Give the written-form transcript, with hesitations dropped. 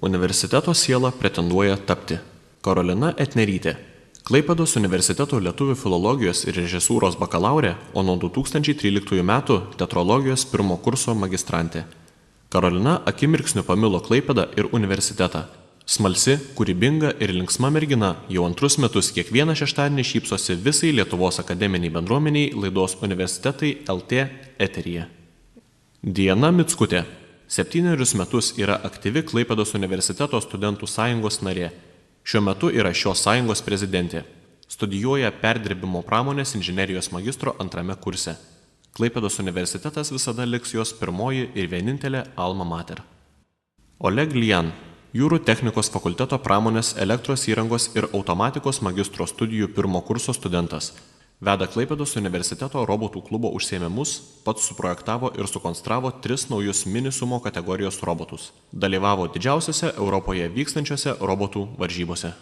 Universiteto siela pretenduoja tapti Karolina Etnerytė, Klaipėdos universiteto lietuvių filologijos ir režisūros bakalaurė, o nuo 2013 metų teatrologijos pirmo kurso magistrantė. Karolina akimirksniu pamilo Klaipėdą ir universitetą. Smalsi, kūrybinga ir linksma mergina jau antrus metus kiekvieną šeštadienį šypsosi visai Lietuvos akademiniai bendruomeniai laidos Universitetai LT eteryje. Diana Mickutė 7 metus yra aktyvi Klaipėdos universiteto studentų sąjungos narė. Šiuo metu yra šios sąjungos prezidentė. Studijuoja perdirbimo pramonės inžinerijos magistro 2 kurse. Klaipėdos universitetas visada liks jos pirmoji ir vienintelė alma mater. Oleg Lian, Jūrų technikos fakulteto pramonės elektros įrangos ir automatikos magistro studijų 1 kurso studentas. Veda Klaipėdos universiteto robotų klubo užsiėmimus, pats suprojektavo ir sukonstravo 3 naujus mini sumo kategorijos robotus. Dalyvavo didžiausiose Europoje vykstančiose robotų varžybose.